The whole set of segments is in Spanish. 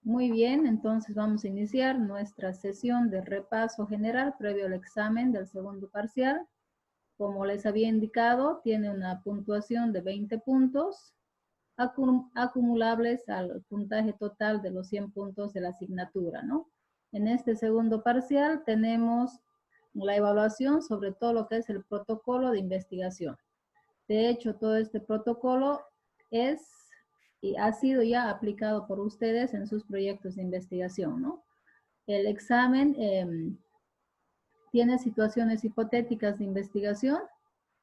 Muy bien, entonces vamos a iniciar nuestra sesión de repaso general previo al examen del segundo parcial. Como les había indicado, tiene una puntuación de 20 puntos acumulables al puntaje total de los 100 puntos de la asignatura, ¿no? En este segundo parcial tenemos la evaluación sobre todo lo que es el protocolo de investigación. De hecho, todo este protocolo es y ha sido ya aplicado por ustedes en sus proyectos de investigación, ¿no? El examen tiene situaciones hipotéticas de investigación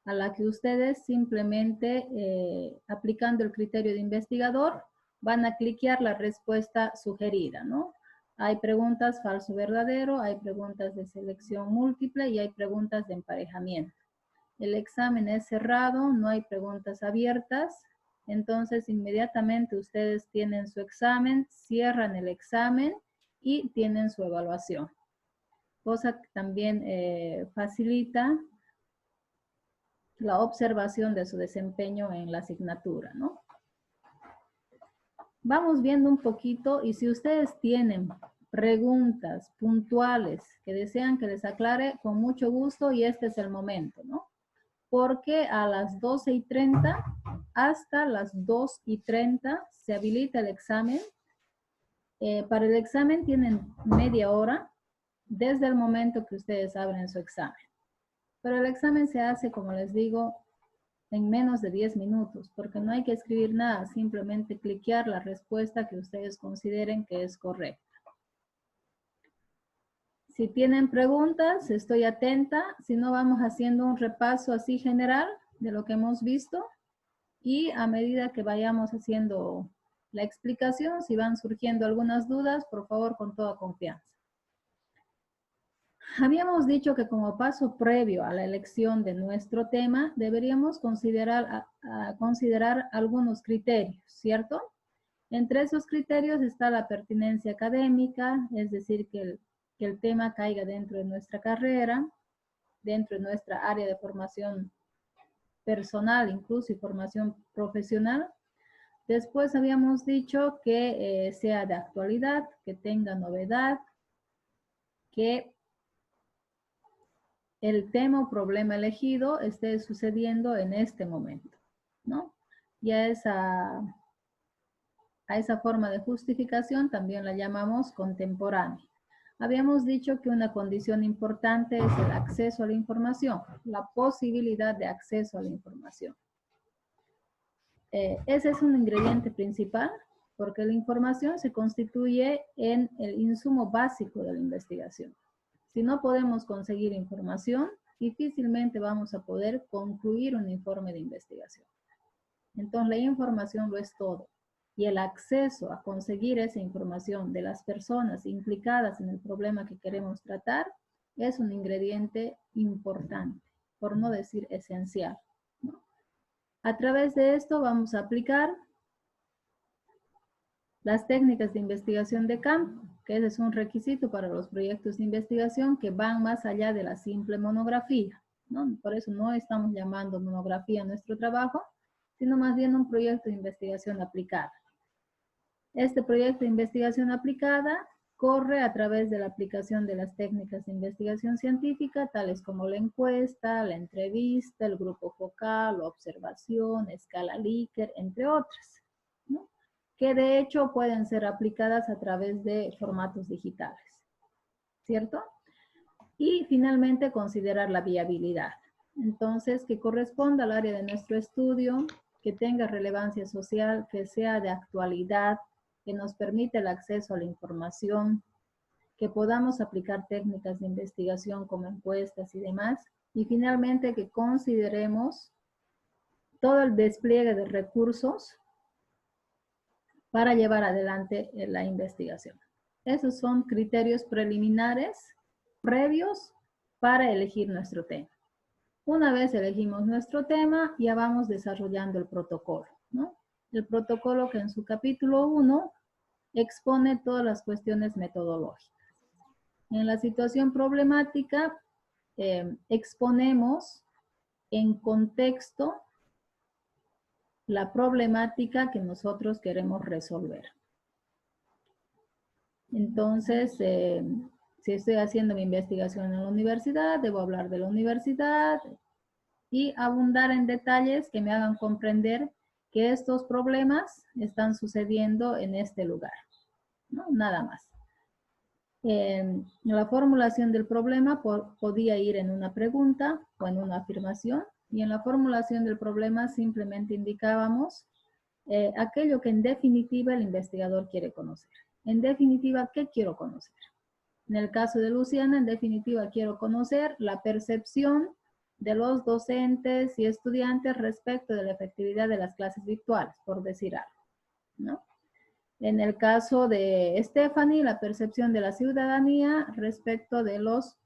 a la que ustedes simplemente aplicando el criterio de investigador van a cliquear la respuesta sugerida, ¿no? Hay preguntas falso verdadero, hay preguntas de selección múltiple y hay preguntas de emparejamiento. El examen es cerrado, no hay preguntas abiertas, entonces inmediatamente ustedes tienen su examen, cierran el examen y tienen su evaluación, cosa que también facilita la observación de su desempeño en la asignatura, ¿no? Vamos viendo un poquito y si ustedes tienen preguntas puntuales que desean que les aclare, con mucho gusto y este es el momento, ¿no? Porque a las 12:30 hasta las 2:30 se habilita el examen. Para el examen tienen media hora desde el momento que ustedes abren su examen. Pero el examen se hace, como les digo, en menos de 10 minutos, porque no hay que escribir nada, simplemente cliquear la respuesta que ustedes consideren que es correcta. Si tienen preguntas, estoy atenta, si no vamos haciendo un repaso así general de lo que hemos visto y a medida que vayamos haciendo la explicación, si van surgiendo algunas dudas, por favor, con toda confianza. Habíamos dicho que como paso previo a la elección de nuestro tema, deberíamos considerar algunos criterios, ¿cierto? Entre esos criterios está la pertinencia académica, es decir, que el tema caiga dentro de nuestra carrera, dentro de nuestra área de formación personal, incluso y formación profesional. Después habíamos dicho que sea de actualidad, que tenga novedad, que el tema o problema elegido esté sucediendo en este momento, ¿no? Y a esa forma de justificación también la llamamos contemporánea. Habíamos dicho que una condición importante es el acceso a la información, la posibilidad de acceso a la información. Ese es un ingrediente principal porque la información se constituye en el insumo básico de la investigación. Si no podemos conseguir información, difícilmente vamos a poder concluir un informe de investigación. Entonces, la información lo es todo. Y el acceso a conseguir esa información de las personas implicadas en el problema que queremos tratar es un ingrediente importante, por no decir esencial, ¿no? A través de esto vamos a aplicar las técnicas de investigación de campo, que ese es un requisito para los proyectos de investigación que van más allá de la simple monografía, ¿no? Por eso no estamos llamando monografía a nuestro trabajo, sino más bien un proyecto de investigación aplicada. Este proyecto de investigación aplicada corre a través de la aplicación de las técnicas de investigación científica, tales como la encuesta, la entrevista, el grupo focal, la observación, escala Likert, entre otras, ¿no? Que de hecho pueden ser aplicadas a través de formatos digitales, ¿cierto? Y finalmente considerar la viabilidad. Entonces, que corresponda al área de nuestro estudio, que tenga relevancia social, que sea de actualidad, que nos permita el acceso a la información, que podamos aplicar técnicas de investigación como encuestas y demás, y finalmente que consideremos todo el despliegue de recursos para llevar adelante la investigación. Esos son criterios preliminares previos para elegir nuestro tema. Una vez elegimos nuestro tema, ya vamos desarrollando el protocolo, ¿no? El protocolo que en su capítulo 1 expone todas las cuestiones metodológicas. En la situación problemática, exponemos en contexto la problemática que nosotros queremos resolver. Entonces, si estoy haciendo mi investigación en la universidad, debo hablar de la universidad y abundar en detalles que me hagan comprender que estos problemas están sucediendo en este lugar, ¿no? Nada más. La formulación del problema podía ir en una pregunta o en una afirmación, y en la formulación del problema simplemente indicábamos aquello que en definitiva el investigador quiere conocer. En definitiva, ¿qué quiero conocer? En el caso de Luciana, en definitiva, quiero conocer la percepción de los docentes y estudiantes respecto de la efectividad de las clases virtuales, por decir algo, ¿no? En el caso de Stephanie, la percepción de la ciudadanía respecto de los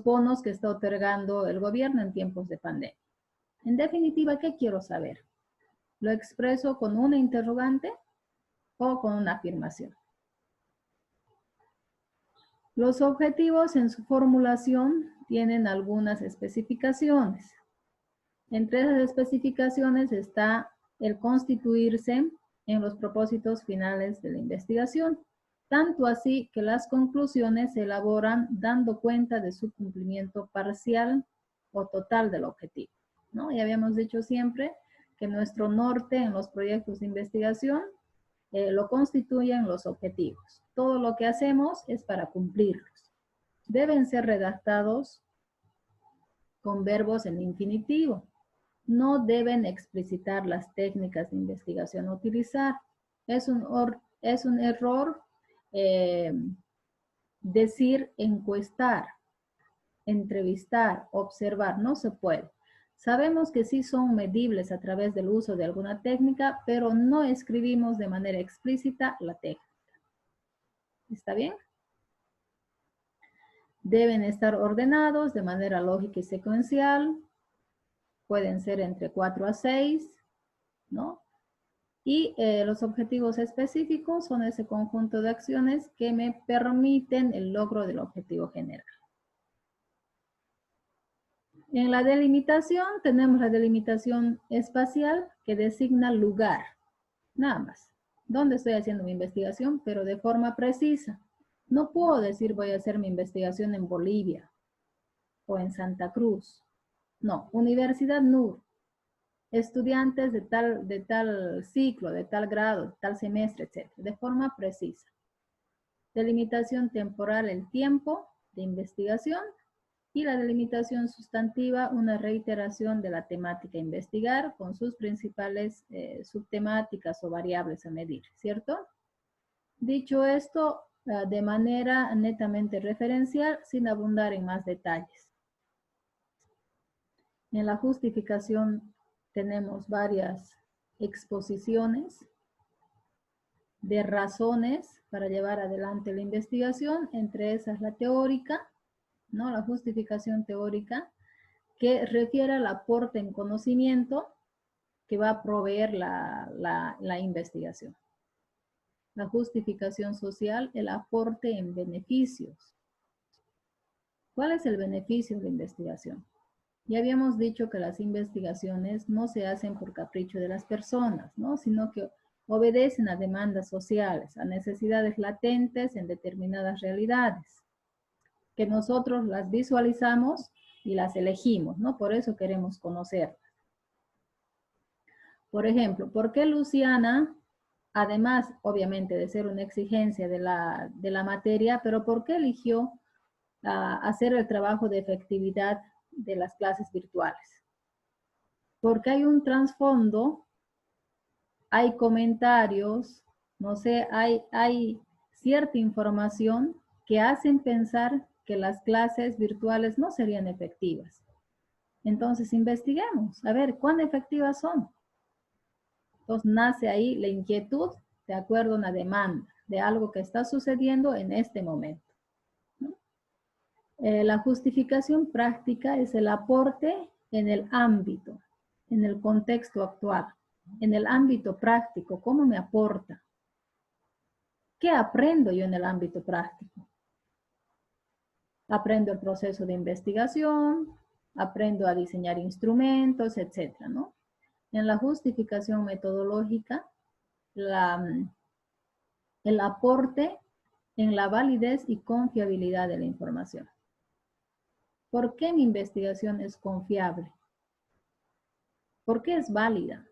bonos que está otorgando el gobierno en tiempos de pandemia. En definitiva, ¿qué quiero saber? ¿Lo expreso con una interrogante o con una afirmación? Los objetivos en su formulación tienen algunas especificaciones. Entre esas especificaciones está el constituirse en los propósitos finales de la investigación, tanto así que las conclusiones se elaboran dando cuenta de su cumplimiento parcial o total del objetivo, ¿no? Ya habíamos dicho siempre que nuestro norte en los proyectos de investigación lo constituyen los objetivos. Todo lo que hacemos es para cumplirlos. Deben ser redactados con verbos en infinitivo. No deben explicitar las técnicas de investigación a utilizar. Es un error decir encuestar, entrevistar, observar. No se puede. Sabemos que sí son medibles a través del uso de alguna técnica, pero no escribimos de manera explícita la técnica. ¿Está bien? Deben estar ordenados de manera lógica y secuencial. Pueden ser entre 4 a 6, ¿no? Y los objetivos específicos son ese conjunto de acciones que me permiten el logro del objetivo general. En la delimitación tenemos la delimitación espacial que designa lugar, nada más. ¿Dónde estoy haciendo mi investigación? Pero de forma precisa. No puedo decir voy a hacer mi investigación en Bolivia o en Santa Cruz. No, Universidad NUR. Estudiantes de tal ciclo, de tal grado, de tal semestre, etc. De forma precisa. Delimitación temporal, el tiempo de investigación. Y la delimitación sustantiva, una reiteración de la temática a investigar con sus principales subtemáticas o variables a medir, ¿cierto? Dicho esto, de manera netamente referencial, sin abundar en más detalles. En la justificación tenemos varias exposiciones de razones para llevar adelante la investigación, entre esas la teórica, ¿no? La justificación teórica, que refiere al aporte en conocimiento que va a proveer la investigación. La justificación social, el aporte en beneficios. ¿Cuál es el beneficio de la investigación? Ya habíamos dicho que las investigaciones no se hacen por capricho de las personas, ¿no? Sino que obedecen a demandas sociales, a necesidades latentes en determinadas realidades, que nosotros las visualizamos y las elegimos, ¿no? Por eso queremos conocerlas. Por ejemplo, ¿por qué Luciana, además, obviamente, de ser una exigencia de la materia, pero por qué eligió hacer el trabajo de efectividad de las clases virtuales? Porque hay un trasfondo, hay comentarios, no sé, hay cierta información que hacen pensar que las clases virtuales no serían efectivas. Entonces investiguemos, a ver, ¿cuán efectivas son? Entonces nace ahí la inquietud de acuerdo a una demanda de algo que está sucediendo en este momento, ¿no? La justificación práctica es el aporte en el ámbito, en el contexto actual, en el ámbito práctico, ¿cómo me aporta? ¿Qué aprendo yo en el ámbito práctico? Aprendo el proceso de investigación, aprendo a diseñar instrumentos, etcétera, ¿no? En la justificación metodológica, el aporte en la validez y confiabilidad de la información. ¿Por qué mi investigación es confiable? ¿Por qué es válida?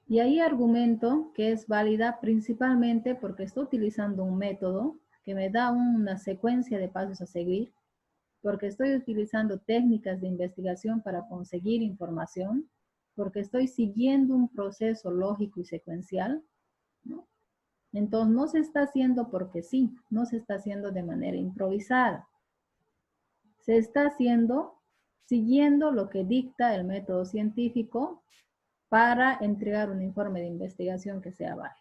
Y ahí argumento que es válida principalmente porque estoy utilizando un método que me da una secuencia de pasos a seguir, porque estoy utilizando técnicas de investigación para conseguir información, porque estoy siguiendo un proceso lógico y secuencial, ¿no? Entonces no se está haciendo porque sí, no se está haciendo de manera improvisada. Se está haciendo siguiendo lo que dicta el método científico para entregar un informe de investigación que sea válido.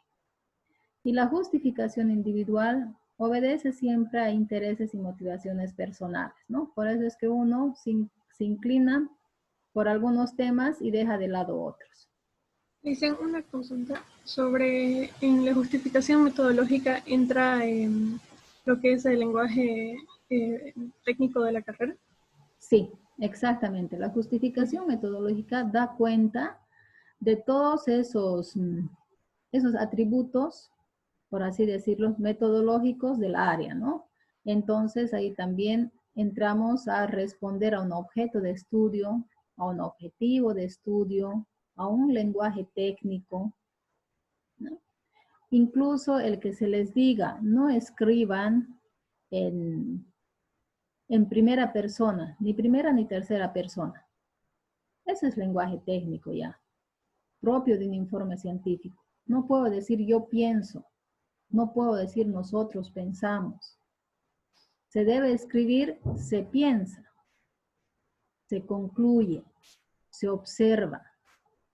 Y la justificación individual obedece siempre a intereses y motivaciones personales, ¿no? Por eso es que uno se inclina por algunos temas y deja de lado otros. Dicen una consulta sobre, en la justificación metodológica entra lo que es el lenguaje técnico de la carrera. Sí, exactamente. La justificación metodológica da cuenta de todos esos atributos, por así decirlo, metodológicos del área, ¿no? Entonces ahí también entramos a responder a un objeto de estudio, a un objetivo de estudio, a un lenguaje técnico, ¿no? Incluso el que se les diga, no escriban en primera persona, ni primera ni tercera persona. Ese es lenguaje técnico ya, propio de un informe científico. No puedo decir yo pienso, no puedo decir nosotros pensamos. Se debe escribir se piensa, se concluye, se observa.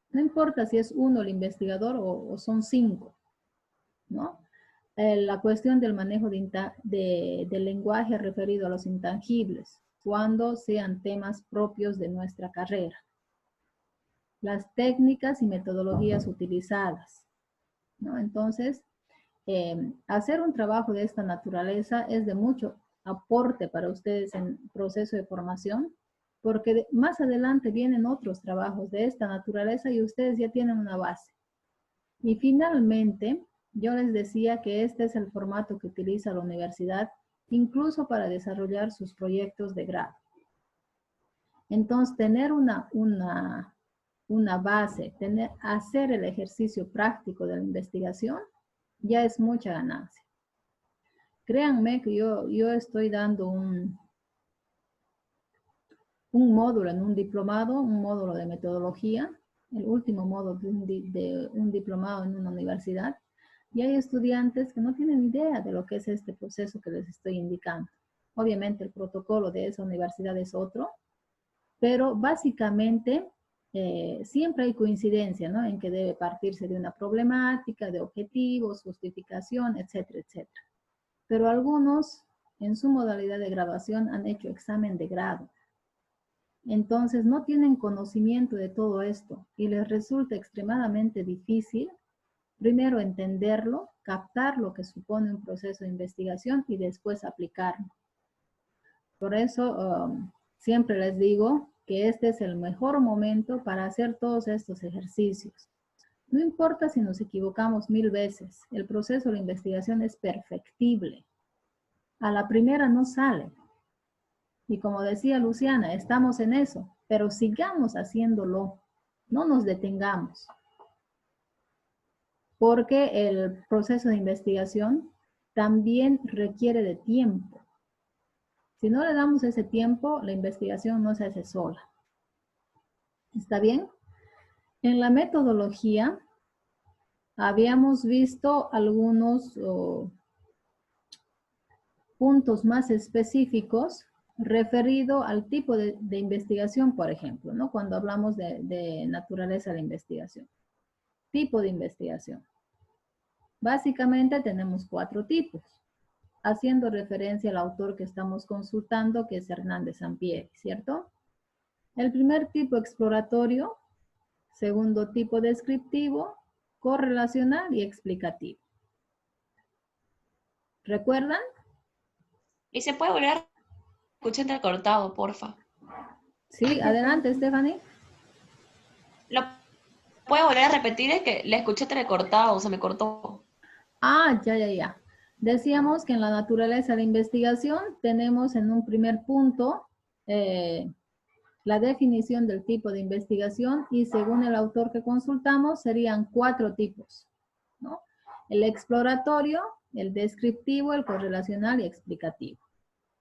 No importa si es uno el investigador o son 5, ¿no? La cuestión del manejo del lenguaje referido a los intangibles, cuando sean temas propios de nuestra carrera. Las técnicas y metodologías utilizadas, ¿no? Entonces, hacer un trabajo de esta naturaleza es de mucho aporte para ustedes en proceso de formación, porque más adelante vienen otros trabajos de esta naturaleza y ustedes ya tienen una base. Y finalmente, yo les decía que este es el formato que utiliza la universidad, incluso para desarrollar sus proyectos de grado. Entonces, tener una base, hacer el ejercicio práctico de la investigación, ya es mucha ganancia. Créanme que yo estoy dando un módulo en un diplomado, un módulo de metodología, el último módulo de un diplomado en una universidad, y hay estudiantes que no tienen idea de lo que es este proceso que les estoy indicando. Obviamente el protocolo de esa universidad es otro, pero básicamente siempre hay coincidencia, ¿no? En que debe partirse de una problemática, de objetivos, justificación, etcétera, etcétera. Pero algunos en su modalidad de graduación han hecho examen de grado. Entonces no tienen conocimiento de todo esto y les resulta extremadamente difícil primero entenderlo, captar lo que supone un proceso de investigación y después aplicarlo. Por eso siempre les digo que este es el mejor momento para hacer todos estos ejercicios. No importa si nos equivocamos 1000 veces, el proceso de investigación es perfectible. A la primera no sale. Y como decía Luciana, estamos en eso, pero sigamos haciéndolo, no nos detengamos. Porque el proceso de investigación también requiere de tiempo. Si no le damos ese tiempo, la investigación no se hace sola. ¿Está bien? En la metodología habíamos visto algunos puntos más específicos referido al tipo de investigación, por ejemplo, ¿no? Cuando hablamos de naturaleza de investigación. Tipo de investigación. Básicamente tenemos 4 tipos, haciendo referencia al autor que estamos consultando, que es Hernández Sampieri, ¿cierto? El primer tipo exploratorio, segundo tipo descriptivo, correlacional y explicativo. ¿Recuerdan? ¿Y se puede volver a escuchar entrecortado, porfa? Sí, adelante, Stephanie. Lo puede volver a repetir? Es que le escuché entrecortado, se me cortó. Ah, ya. Decíamos que en la naturaleza de la investigación tenemos en un primer punto la definición del tipo de investigación y según el autor que consultamos serían 4 tipos, ¿no? El exploratorio, el descriptivo, el correlacional y explicativo.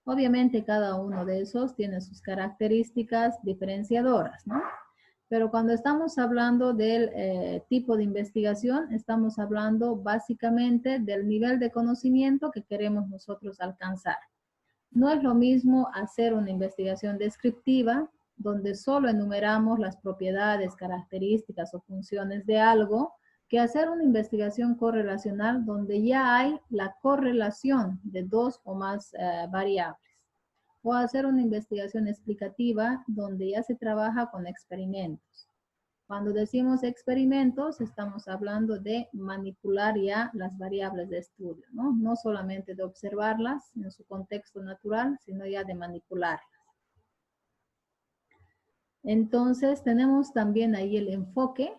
Obviamente cada uno de esos tiene sus características diferenciadoras, ¿no? Pero cuando estamos hablando del tipo de investigación, estamos hablando básicamente del nivel de conocimiento que queremos nosotros alcanzar. No es lo mismo hacer una investigación descriptiva, donde solo enumeramos las propiedades, características o funciones de algo, que hacer una investigación correlacional donde ya hay la correlación de 2 o más variables. O hacer una investigación explicativa donde ya se trabaja con experimentos. Cuando decimos experimentos, estamos hablando de manipular ya las variables de estudio, ¿no? No solamente de observarlas en su contexto natural, sino ya de manipularlas. Entonces, tenemos también ahí el enfoque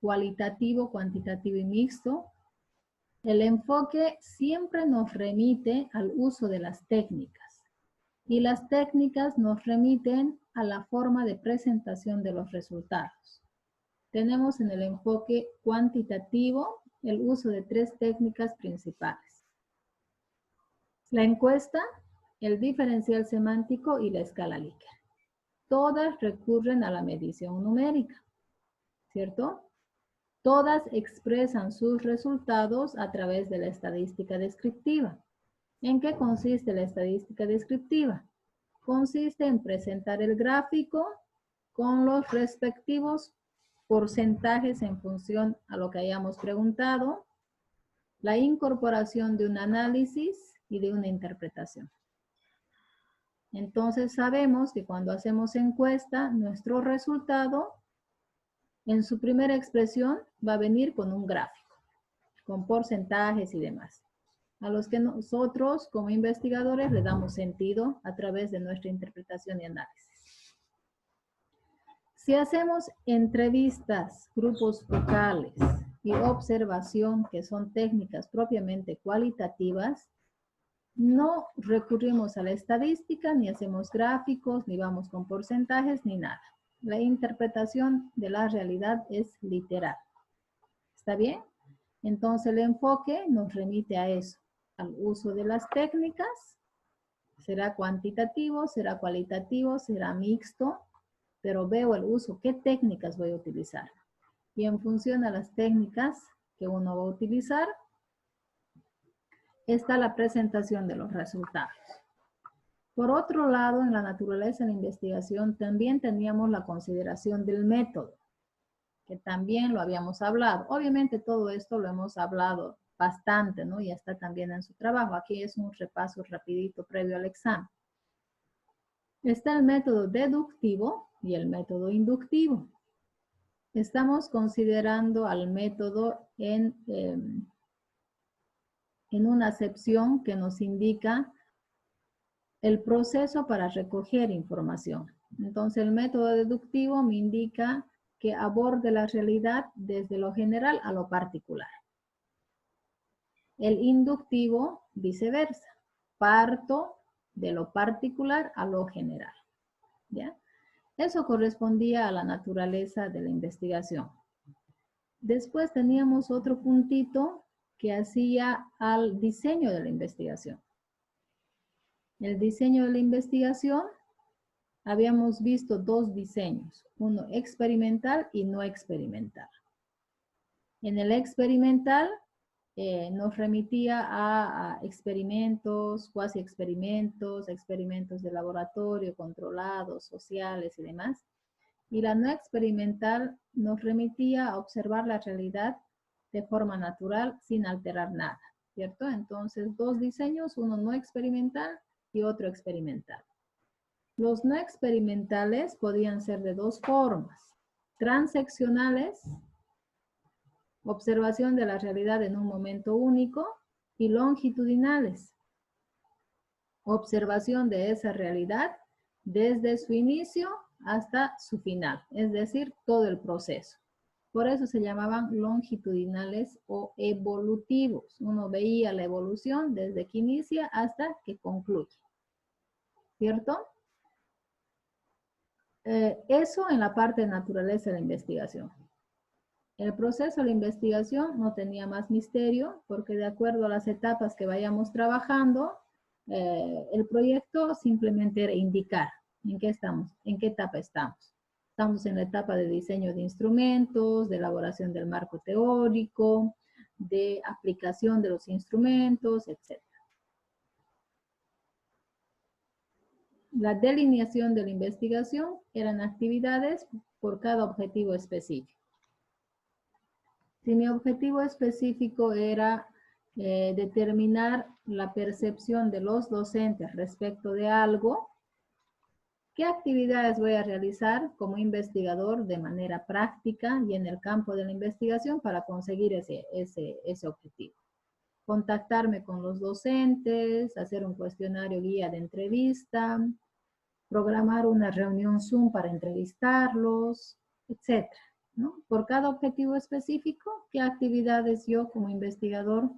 cualitativo, cuantitativo y mixto. El enfoque siempre nos remite al uso de las técnicas. Y las técnicas nos remiten a la forma de presentación de los resultados. Tenemos en el enfoque cuantitativo el uso de 3 técnicas principales. La encuesta, el diferencial semántico y la escala Likert. Todas recurren a la medición numérica, ¿cierto? Todas expresan sus resultados a través de la estadística descriptiva. ¿En qué consiste la estadística descriptiva? Consiste en presentar el gráfico con los respectivos porcentajes en función a lo que hayamos preguntado, la incorporación de un análisis y de una interpretación. Entonces sabemos que cuando hacemos encuesta, nuestro resultado en su primera expresión va a venir con un gráfico, con porcentajes y demás, a los que nosotros como investigadores le damos sentido a través de nuestra interpretación y análisis. Si hacemos entrevistas, grupos focales y observación, que son técnicas propiamente cualitativas, no recurrimos a la estadística, ni hacemos gráficos, ni vamos con porcentajes, ni nada. La interpretación de la realidad es literal. ¿Está bien? Entonces el enfoque nos remite a eso, al uso de las técnicas. Será cuantitativo, será cualitativo, será mixto, pero veo el uso, qué técnicas voy a utilizar. Y en función a las técnicas que uno va a utilizar, está la presentación de los resultados. Por otro lado, en la naturaleza de la investigación también teníamos la consideración del método, que también lo habíamos hablado. Obviamente todo esto lo hemos hablado bastante, ¿no? Ya está también en su trabajo. Aquí es un repaso rapidito previo al examen. Está el método deductivo y el método inductivo. Estamos considerando al método en una acepción que nos indica el proceso para recoger información. Entonces, el método deductivo me indica que aborde la realidad desde lo general a lo particular. El inductivo, viceversa. Parto de lo particular a lo general. ¿Ya? Eso correspondía a la naturaleza de la investigación. Después teníamos otro puntito que hacía al diseño de la investigación. El diseño de la investigación, habíamos visto 2 diseños, uno experimental y no experimental. En el experimental nos remitía a experimentos, cuasi experimentos, experimentos de laboratorio, controlados, sociales y demás. Y la no experimental nos remitía a observar la realidad de forma natural sin alterar nada, ¿cierto? Entonces, 2 diseños, uno no experimental y otro experimental. Los no experimentales podían ser de 2 formas. Transeccionales, observación de la realidad en un momento único, y longitudinales, observación de esa realidad desde su inicio hasta su final, es decir, todo el proceso. Por eso se llamaban longitudinales o evolutivos. Uno veía la evolución desde que inicia hasta que concluye. ¿Cierto? Eso en la parte de naturaleza de la investigación. El proceso de la investigación no tenía más misterio porque de acuerdo a las etapas que vayamos trabajando, el proyecto simplemente era indicar en qué estamos, en qué etapa estamos. Estamos en la etapa de diseño de instrumentos, de elaboración del marco teórico, de aplicación de los instrumentos, etc. La delineación de la investigación eran actividades por cada objetivo específico. Si mi objetivo específico era determinar la percepción de los docentes respecto de algo, ¿qué actividades voy a realizar como investigador de manera práctica y en el campo de la investigación para conseguir ese objetivo? Contactarme con los docentes, hacer un cuestionario guía de entrevista, programar una reunión Zoom para entrevistarlos, etc. ¿no? Por cada objetivo específico, ¿qué actividades yo como investigador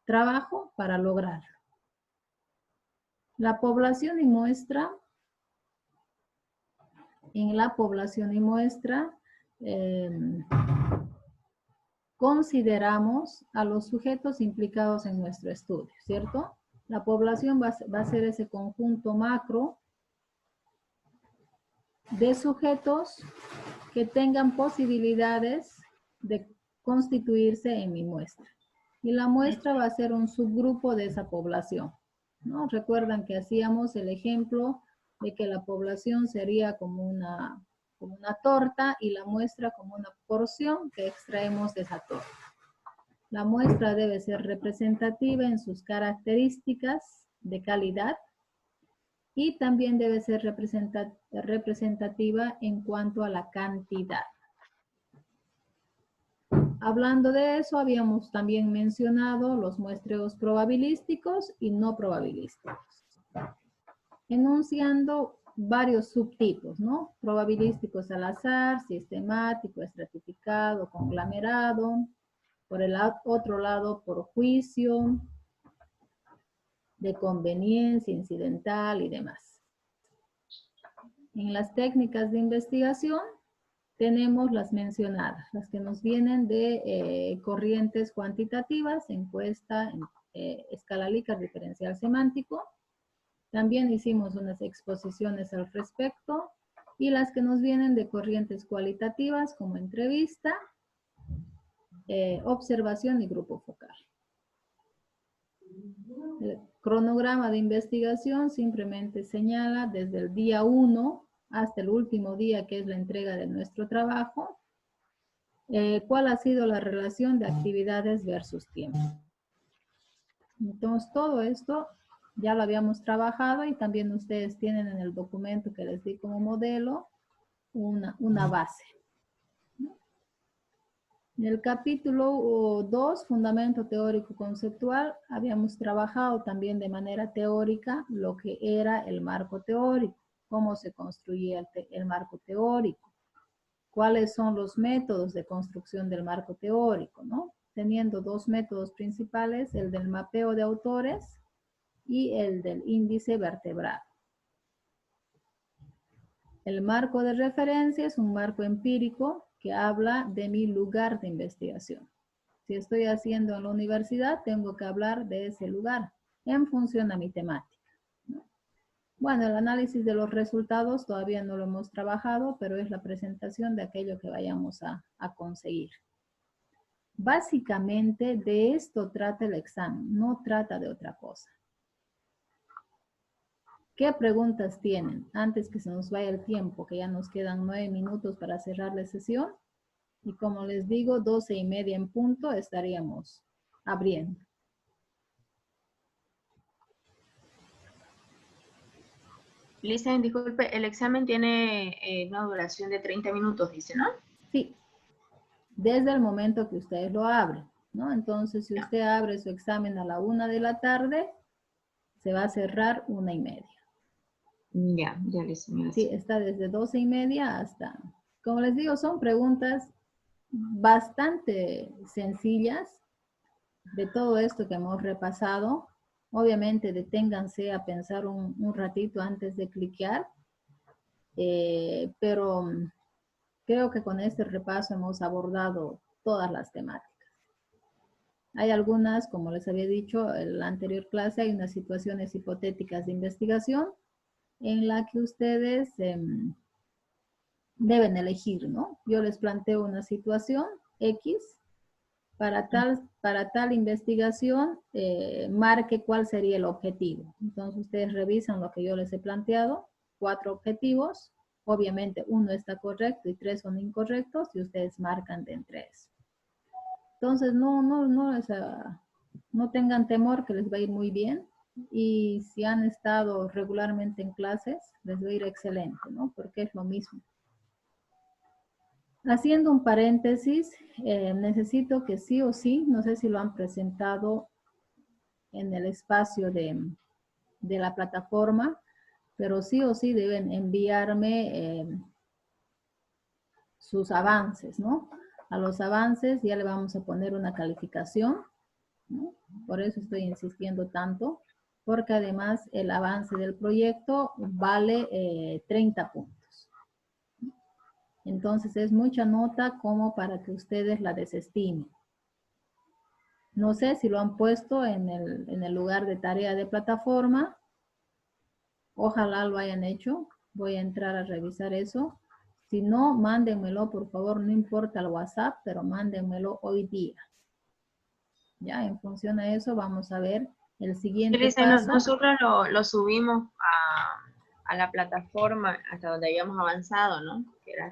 trabajo para lograrlo? La población y muestra. En la población y muestra consideramos a los sujetos implicados en nuestro estudio, ¿cierto? La población va a ser ese conjunto macro de sujetos que tengan posibilidades de constituirse en mi muestra. Y la muestra va a ser un subgrupo de esa población, ¿no? Recuerdan que hacíamos el ejemplo de que la población sería como una torta y la muestra como una porción que extraemos de esa torta. La muestra debe ser representativa en sus características de calidad y también debe ser representativa en cuanto a la cantidad. Hablando de eso, habíamos también mencionado los muestreos probabilísticos y no probabilísticos, enunciando varios subtipos, ¿no? Probabilísticos al azar, sistemático, estratificado, conglomerado, por el otro lado, por juicio, de conveniencia, incidental y demás. En las técnicas de investigación tenemos las mencionadas, las que nos vienen de corrientes cuantitativas, encuesta, escala Likert diferencial semántico. También hicimos unas exposiciones al respecto y las que nos vienen de corrientes cualitativas como entrevista, observación y grupo focal. El cronograma de investigación simplemente señala desde el día 1 hasta el último día que es la entrega de nuestro trabajo, cuál ha sido la relación de actividades versus tiempo. Entonces todo esto ya lo habíamos trabajado y también ustedes tienen en el documento que les di como modelo una base. En el capítulo 2, Fundamento Teórico Conceptual, habíamos trabajado también de manera teórica lo que era el marco teórico, cómo se construía el marco teórico, cuáles son los métodos de construcción del marco teórico, ¿no? Teniendo dos métodos principales, el del mapeo de autores y el del índice vertebrado. El marco de referencia es un marco empírico que habla de mi lugar de investigación. Si estoy haciendo en la universidad, tengo que hablar de ese lugar en función a mi temática, ¿no? Bueno, el análisis de los resultados todavía no lo hemos trabajado, pero es la presentación de aquello que vayamos a conseguir. Básicamente de esto trata el examen, no trata de otra cosa. ¿Qué preguntas tienen? Antes que se nos vaya el tiempo, que ya nos quedan 9 minutos para cerrar la sesión. Y como les digo, 12:30 en punto estaríamos abriendo. Lisa, disculpe, el examen tiene una duración de 30 minutos, dice, ¿no? Sí, desde el momento que ustedes lo abren, ¿no? Entonces, si usted abre su examen a la 1 de la tarde, se va a cerrar 1:30. Ya, Lisa. Sí, está desde 12:30 hasta, como les digo, son preguntas bastante sencillas de todo esto que hemos repasado. Obviamente deténganse a pensar un ratito antes de cliquear, pero creo que con este repaso hemos abordado todas las temáticas. Hay algunas, como les había dicho en la anterior clase, hay unas situaciones hipotéticas de investigación en la que ustedes deben elegir, ¿no? Yo les planteo una situación X, para tal investigación, marque cuál sería el objetivo. Entonces ustedes revisan lo que yo les he planteado, 4 objetivos, obviamente 1 está correcto y 3 son incorrectos y ustedes marcan de entre eso. Entonces no tengan temor que les va a ir muy bien, y si han estado regularmente en clases, les va a ir excelente, ¿no? Porque es lo mismo. Haciendo un paréntesis, necesito que sí o sí, no sé si lo han presentado en el espacio de la plataforma, pero sí o sí deben enviarme sus avances, ¿no? A los avances ya le vamos a poner una calificación, ¿no? Por eso estoy insistiendo tanto, porque además el avance del proyecto vale 30 puntos. Entonces es mucha nota como para que ustedes la desestimen. No sé si lo han puesto en el lugar de tarea de plataforma. Ojalá lo hayan hecho. Voy a entrar a revisar eso. Si no, mándenmelo, por favor, no importa el WhatsApp, pero mándenmelo hoy día. Ya, en función a eso, vamos a ver el siguiente paso. Nosotros lo subimos a la plataforma hasta donde habíamos avanzado, ¿no?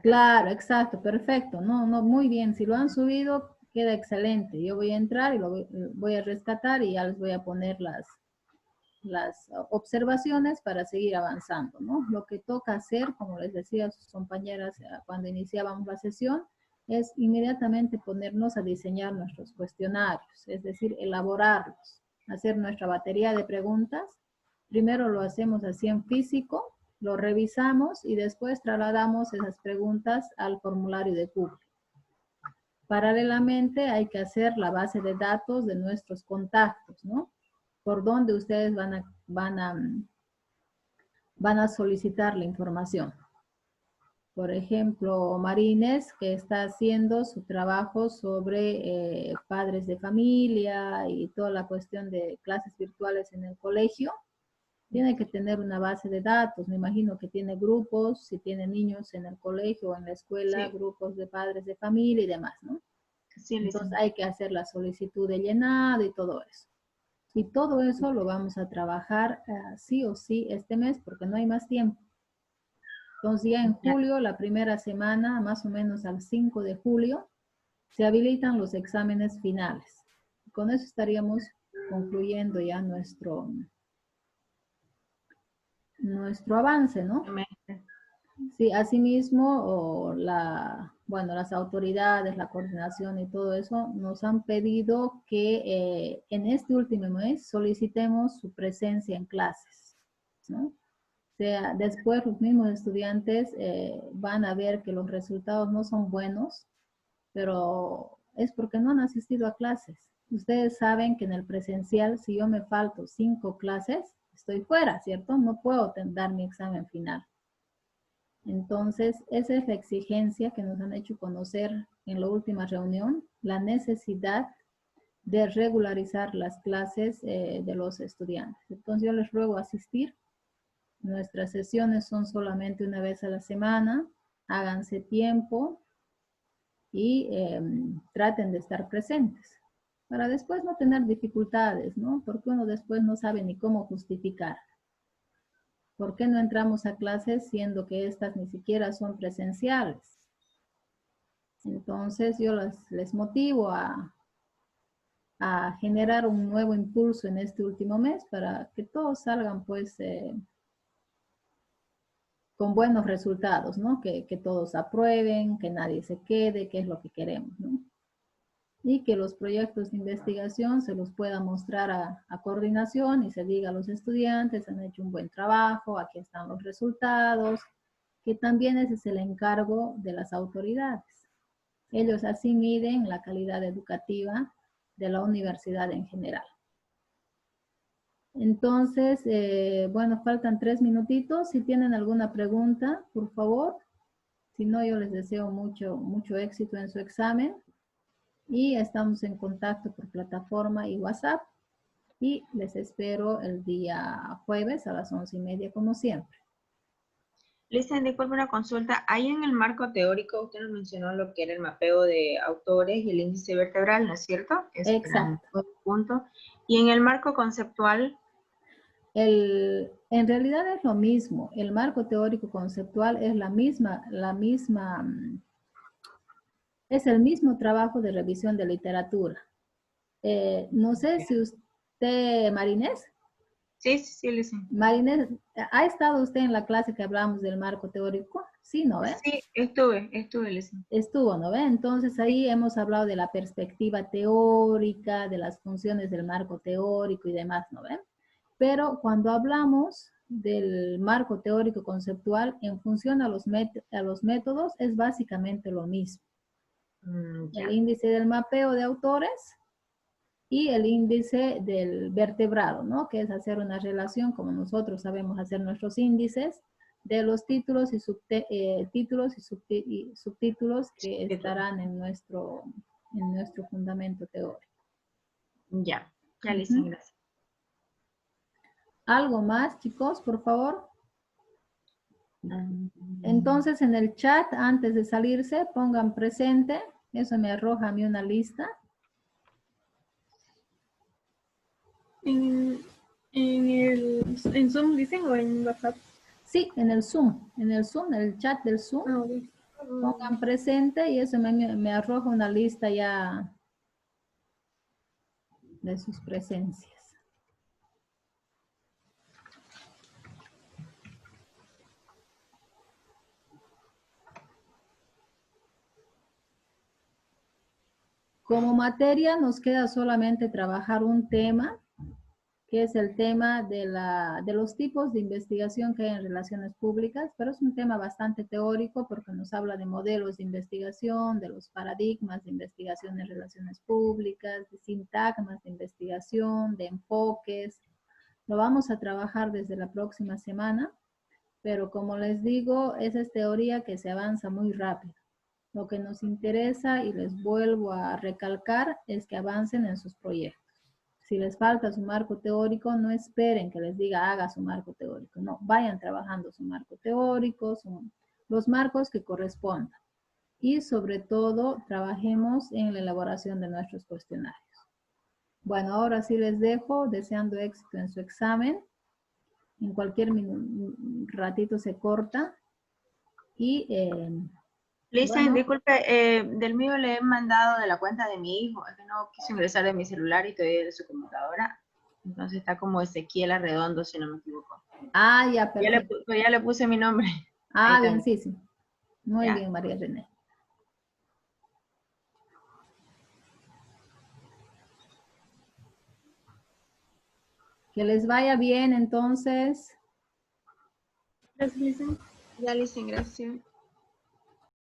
Claro, exacto, perfecto. No, muy bien. Si lo han subido, queda excelente. Yo voy a entrar y lo voy a rescatar y ya les voy a poner las observaciones para seguir avanzando, ¿no? Lo que toca hacer, como les decía a sus compañeras cuando iniciábamos la sesión, es inmediatamente ponernos a diseñar nuestros cuestionarios, es decir, elaborarlos, hacer nuestra batería de preguntas. Primero lo hacemos así en físico, lo revisamos y después trasladamos esas preguntas al formulario de Google. Paralelamente hay que hacer la base de datos de nuestros contactos, ¿no? Por donde ustedes van a solicitar la información. Por ejemplo, Marines, que está haciendo su trabajo sobre padres de familia y toda la cuestión de clases virtuales en el colegio, tiene que tener una base de datos. Me imagino que tiene grupos, si tiene niños en el colegio o en la escuela, sí, grupos de padres de familia y demás, ¿no? Sí, entonces hay que hacer la solicitud de llenado y todo eso. Y todo eso lo vamos a trabajar sí o sí este mes porque no hay más tiempo. Entonces ya en julio, la primera semana, más o menos al 5 de julio, se habilitan los exámenes finales. Con eso estaríamos concluyendo ya nuestro avance, ¿no? Sí, asimismo, las autoridades, la coordinación y todo eso nos han pedido que en este último mes solicitemos su presencia en clases, ¿no? O sea, después los mismos estudiantes van a ver que los resultados no son buenos, pero es porque no han asistido a clases. Ustedes saben que en el presencial, si yo me falto 5 clases, estoy fuera, ¿cierto? No puedo dar mi examen final. Entonces, esa es la exigencia que nos han hecho conocer en la última reunión, la necesidad de regularizar las clases de los estudiantes. Entonces, yo les ruego asistir. Nuestras sesiones son solamente una vez a la semana. Háganse tiempo y traten de estar presentes para después no tener dificultades, ¿no? Porque uno después no sabe ni cómo justificar. ¿Por qué no entramos a clases siendo que estas ni siquiera son presenciales? Entonces yo les motivo a generar un nuevo impulso en este último mes para que todos salgan pues con buenos resultados, ¿no? Que todos aprueben, que nadie se quede, que es lo que queremos, ¿no? Y que los proyectos de investigación se los pueda mostrar a coordinación y se diga a los estudiantes, han hecho un buen trabajo, aquí están los resultados, que también ese es el encargo de las autoridades. Ellos así miden la calidad educativa de la universidad en general. Entonces, bueno, faltan 3 minutitos. Si tienen alguna pregunta, por favor. Si no, yo les deseo mucho éxito en su examen. Y estamos en contacto por plataforma y WhatsApp. Y les espero el día jueves a las 11:30, como siempre. Listen, disculpe una consulta. Ahí en el marco teórico usted nos mencionó lo que era el mapeo de autores y el índice vertebral, ¿no es cierto? Exacto. Punto. Y en el marco conceptual. En realidad es lo mismo. El marco teórico conceptual es es el mismo trabajo de revisión de literatura. No sé si usted, Marinés. Sí, listen. Marinés, ¿ha estado usted en la clase que hablamos del marco teórico? Sí, ¿no ve? Sí, estuve, listen. Estuvo, ¿no ve? Entonces ahí hemos hablado de la perspectiva teórica, de las funciones del marco teórico y demás, ¿no ve? Pero cuando hablamos del marco teórico conceptual en función a los métodos es básicamente lo mismo. El índice del mapeo de autores y el índice del vertebrado, ¿no? Que es hacer una relación, como nosotros sabemos hacer nuestros índices, de los títulos y subtítulos que estarán en nuestro fundamento teórico. Ya, listen, gracias. ¿Algo más, chicos, por favor? Entonces, en el chat, antes de salirse, pongan presente. Eso me arroja a mí una lista. ¿En Zoom dicen o en WhatsApp? Sí, en el Zoom, en el chat del Zoom. Ah, okay. Pongan presente y eso me arroja una lista ya de sus presencias. Como materia nos queda solamente trabajar un tema, que es el tema de los tipos de investigación que hay en relaciones públicas, pero es un tema bastante teórico porque nos habla de modelos de investigación, de los paradigmas de investigación en relaciones públicas, de sintagmas de investigación, de enfoques. Lo vamos a trabajar desde la próxima semana, pero como les digo, esa es teoría que se avanza muy rápido. Lo que nos interesa, y les vuelvo a recalcar, es que avancen en sus proyectos. Si les falta su marco teórico, no esperen que les diga haga su marco teórico. No, vayan trabajando su marco teórico, los marcos que correspondan. Y sobre todo, trabajemos en la elaboración de nuestros cuestionarios. Bueno, ahora sí les dejo, deseando éxito en su examen. En cualquier ratito se corta. Y Listen, bueno, disculpe, del mío le he mandado de la cuenta de mi hijo, es que no quiso ingresar de mi celular y todavía de su computadora. Entonces está como Ezequiel Arredondo, si no me equivoco. ah, ya, perfecto. Ya le puse mi nombre. Ah, bien, sí. Muy ya. bien, María René. Que les vaya bien, entonces. Gracias, Listen. Ya, Listen, gracias.